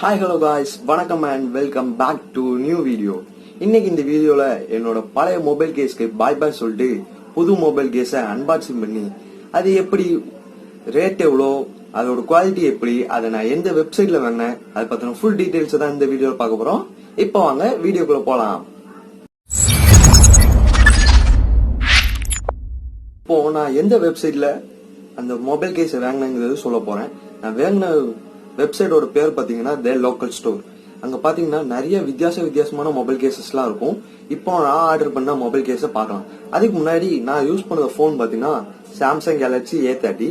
Hi hello guys, வணக்கம் and welcome back to new video. இன்னைக்கு இந்த வீடியோல என்னோட பழைய மொபைல் கேஸ்க்கு பாய் பாய் சொல்லிட்டு புது மொபைல் கேஸை அன்பாக்சிங் பண்ணி அது எப்படி ரேட் எவ்வளோ அதோட குவாலிட்டி எப்படி அதை நான் எந்த வெப்சைட்ல வாங்கினேன் அதை பத்தின ஃபுல் டீடைல்ஸ் தான் இந்த வீடியோல பார்க்க போறோம். இப்போ வாங்க வீடியோக்குள்ள போலாம். இப்போ நான் எந்த வெப்சைட்ல அந்த மொபைல் கேஸை வாங்கினேங்கிறது சொல்ல போறேன். நான் வாங்கின வெப்சைட்டோட பேர் பாத்தீங்கன்னா த லோக்கல் ஸ்டோர். அங்க பாத்தீங்கன்னா நிறைய வித்தியாசமான மொபைல் கேசஸ் எல்லாம் இருக்கும். இப்போ நான் ஆர்டர் பண்ண மொபைல் கேஸ பார்க்கலாம். அதுக்கு முன்னாடி நான் யூஸ் பண்ண போன் பாத்தீங்கன்னா சாம்சங் கேலக்சி A30.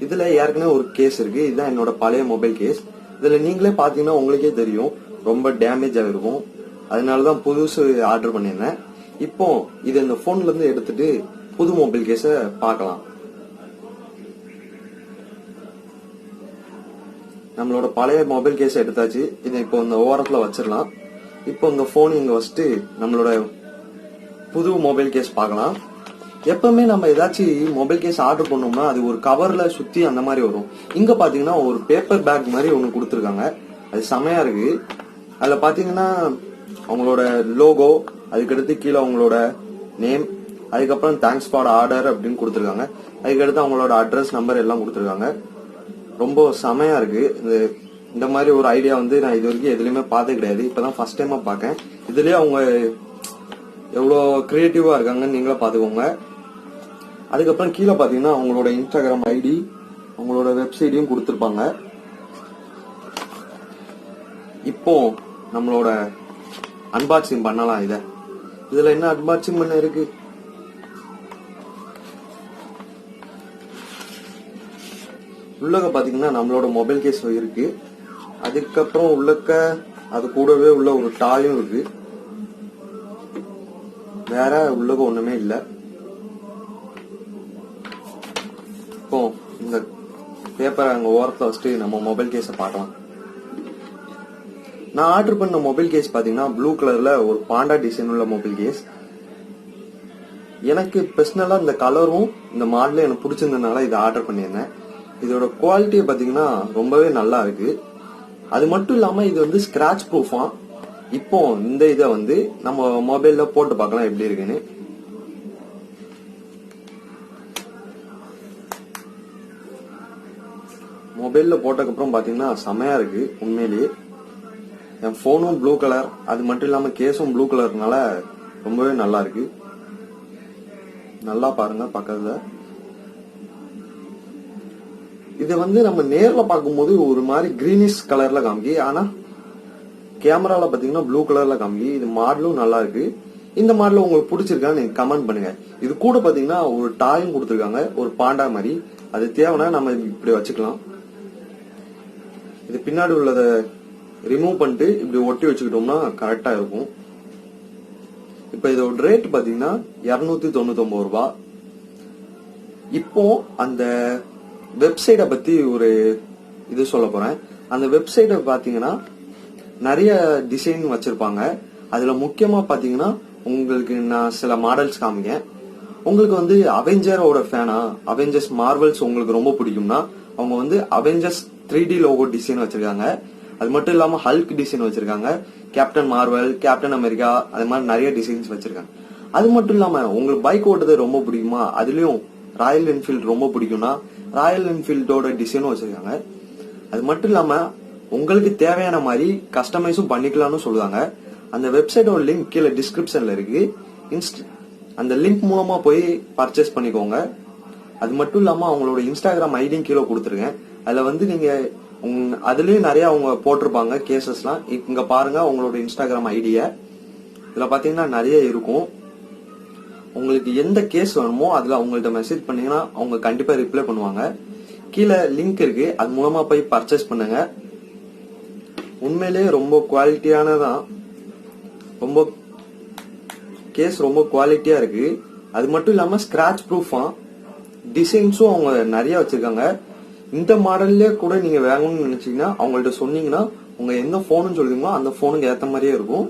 இதுல ஏற்கனவே ஒரு கேஸ் இருக்கு. இதுதான் என்னோட பழைய மொபைல் கேஸ். இதுல நீங்களே பாத்தீங்கன்னா உங்களுக்கே தெரியும் ரொம்ப டேமேஜ் ஆகிருக்கும். அதனாலதான் புதுசு ஆர்டர் பண்ணிருந்தேன். இப்போ இது இந்த போன்ல இருந்து எடுத்துட்டு புது மொபைல் கேஸ பார்க்கலாம். நம்மளோட பழைய மொபைல் கேஸ் எடுத்தாச்சு. இதை இப்போ இந்த ஓரத்துல வச்சிடலாம். இப்போ இந்த போன் இங்க வச்சுட்டு நம்மளோட புது மொபைல் கேஸ் பார்க்கலாம். எப்பவுமே நம்ம ஏதாச்சும் மொபைல் கேஸ் ஆர்டர் பண்ணோம்னா அது ஒரு கவர்ல சுத்தி அந்த மாதிரி வரும். இங்க பாத்தீங்கன்னா ஒரு பேப்பர் பேக் மாதிரி ஒண்ணு கொடுத்துருக்காங்க. அது செமையா இருக்கு. அதுல பாத்தீங்கன்னா அவங்களோட லோகோ, அதுக்கடுத்து கீழே அவங்களோட நேம், அதுக்கப்புறம் தேங்க்ஸ் ஃபார் ஆர்டர் அப்படின்னு கொடுத்துருக்காங்க. அதுக்கடுத்து அவங்களோட அட்ரஸ் நம்பர் எல்லாம் கொடுத்துருக்காங்க. ரொம்ப செமையா இருக்கு. இந்த மாதிரி ஒரு ஐடியா நான் இது வரைக்கும் எதுலயுமே பார்த்தது கிடையாது. இப்பதான் ஃபர்ஸ்ட் டைமா பாக்கேன். இதுலயே அவங்க எவ்வளவு கிரியேட்டிவா இருக்காங்கன்னு நீங்களே பாத்துக்கோங்க. அதுக்கப்புறம் கீழே பாத்தீங்கன்னா அவங்களோட இன்ஸ்டாகிராம் ஐடி, அவங்களோட வெப்சைட்டையும் கொடுத்துருப்பாங்க. இப்போ நம்மளோட அன்பாக்சிங் பண்ணலாம். இதுல என்ன அன்பாக்சிங் பண்ண இருக்கு? உள்ளக்க பாத்தீங்கன்னா நம்மளோட மொபைல் கேஸ் இருக்கு. அதுக்கப்புறம் உள்ளக்க அது கூடவே உள்ள ஒரு டாயும் இருக்கு. வேற உள்ளக்க ஒண்ணுமே இல்ல. இப்போ இந்த பேப்பரை அங்க ஓரத்துல வச்சுட்டு நம்ம மொபைல் கேஸ பார்க்கலாம். நான் ஆர்டர் பண்ண மொபைல் கேஸ் பாத்தீங்கன்னா ப்ளூ கலர்ல ஒரு பாண்டா டிசைன் உள்ள மொபைல் கேஸ். எனக்கு பர்சனலா இந்த கலரும் இந்த மாடலும் எனக்கு பிடிச்சிருந்ததுனால இதை ஆர்டர் பண்ணியிருந்தேன். இதோட குவாலிட்டி பாத்தீங்கன்னா ரொம்பவே நல்லா இருக்கு. அது மட்டும் இல்லாம இது ஸ்கிராட்ச் ப்ரூஃபா. இப்போ இந்த இதை நம்ம மொபைல்ல போட்டு பார்க்கலாம் எப்படி இருக்குன்னு. மொபைல்ல போட்டதுக்கப்புறம் பாத்தீங்கன்னா செமையா இருக்கு உண்மையிலேயே. என் போனும் ப்ளூ கலர், அது மட்டும் இல்லாம கேஸும் ப்ளூ கலர்னால ரொம்பவே நல்லா இருக்கு. நல்லா பாருங்க பக்கத்துல. இது நம்ம நேர்ல பார்க்கும்போது ஒரு மாதிரி கிரீனிஷ் கலர்ல காமிக்கி, ஆனா கேமரால பாத்தீங்கன்னா ப்ளூ கலர்ல காமிக்கி. இது மாடலும் நல்லா இருக்கு. இந்த மாடல் உங்களுக்கு பிடிச்சிருக்கான்னு நீங்க கமெண்ட் பண்ணுங்க. இது கூட பாத்தீங்கன்னா ஒரு டாயும் கொடுத்துருக்காங்க, ஒரு பாண்டா மாதிரி. அது தேவைன்னா நம்ம இப்படி வச்சுக்கலாம். இது பின்னாடி உள்ளத ரிமூவ் பண்ணிட்டு இப்படி ஒட்டி வச்சுக்கிட்டோம்னா கரெக்டா இருக்கும். இப்ப இதோட ரேட் பாத்தீங்கன்னா 299 ரூபாய். இப்போ அந்த வெப்சைட்டை பத்தி ஒரு இது சொல்ல போறேன். அந்த வெப்சைட்டை பாத்தீங்கன்னா நிறைய டிசைன் வச்சிருப்பாங்க. அதுல முக்கியமா பாத்தீங்கன்னா உங்களுக்கு நான் சில மாடல்ஸ் காமிக்கேன். உங்களுக்கு அவெஞ்சரோட ஃபேனா, அவெஞ்சர்ஸ் மார்வல்ஸ் உங்களுக்கு ரொம்ப பிடிக்கும்னா அவங்க அவெஞ்சர்ஸ் 3D லோகோ டிசைன் வச்சிருக்காங்க. அது மட்டும் இல்லாம ஹல்க் டிசைன் வச்சிருக்காங்க, கேப்டன் மார்வல், கேப்டன் அமெரிக்கா, அது மாதிரி நிறைய டிசைன்ஸ் வச்சிருக்காங்க. அது மட்டும் இல்லாம உங்களுக்கு பைக் ஓட்டுறது ரொம்ப பிடிக்குமா, அதுலயும் ராயல் என்ஃபீல்ட் ரொம்ப பிடிக்கும்னா ராயல் என்ஃபீல்டோட டிசைனும் வச்சிருக்காங்க. அது மட்டும் இல்லாம உங்களுக்கு தேவையான மாதிரி கஸ்டமைஸும் பண்ணிக்கலாம்னு சொல்லுவாங்க. அந்த வெப்சைட்டோட லிங்க் கீழே டிஸ்கிரிப்ஷன்ல இருக்கு. அந்த லிங்க் மூலமா போய் பர்ச்சேஸ் பண்ணிக்கோங்க. அது மட்டும் இல்லாம அவங்களோட இன்ஸ்டாகிராம் ஐடியும் கீழே கொடுத்துருக்கேன். அதுல நீங்க அதுலயும் நிறைய அவங்க போட்டிருப்பாங்க கேசஸ்லாம். இங்க பாருங்க அவங்களோட இன்ஸ்டாகிராம் ஐடிய. இதுல பாத்தீங்கன்னா நிறைய இருக்கும். உங்களுக்கு எந்த கேஸ் வேணுமோ அதுல அவங்கள்ட்ட மெசேஜ் பண்ணீங்கன்னா அவங்க கண்டிப்பா ரிப்ளை பண்ணுவாங்க. கீழே லிங்க் இருக்கு, அது மூலமா போய் பர்ச்சேஸ் பண்ணுங்க. உண்மையிலேயே ரொம்ப குவாலிட்டியானதான். ரொம்ப கேஸ் ரொம்ப குவாலிட்டியா இருக்கு. அது மட்டும் இல்லாம ஸ்கிராட்ச் ப்ரூஃபா. டிசைன்ஸும் அவங்க நிறைய வச்சிருக்காங்க. இந்த மாடல்ல கூட நீங்க வாங்கணும்னு நினைச்சீங்கன்னா அவங்கள்ட்ட சொன்னீங்கன்னா உங்க எந்த போனுன்னு சொல்றீங்களோ அந்த போனுக்கு ஏத்த மாதிரியே இருக்கும்.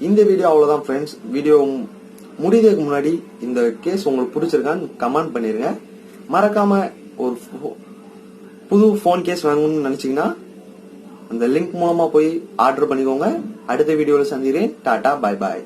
இந்த வீடியோ அவ்வளவுதான் ஃப்ரெண்ட்ஸ். வீடியோ முடியறதுக்கு முன்னாடி இந்த கேஸ் உங்களுக்கு பிடிச்சிருக்கான்னு கமெண்ட் பண்ணிருங்க. மறக்காம ஒரு புது போன் கேஸ் வாங்கணும்னு நினைச்சீங்கன்னா அந்த லிங்க் மூலமா போய் ஆர்டர் பண்ணிக்கோங்க. அடுத்த வீடியோல சந்திக்கிறேன். Tata, bye bye.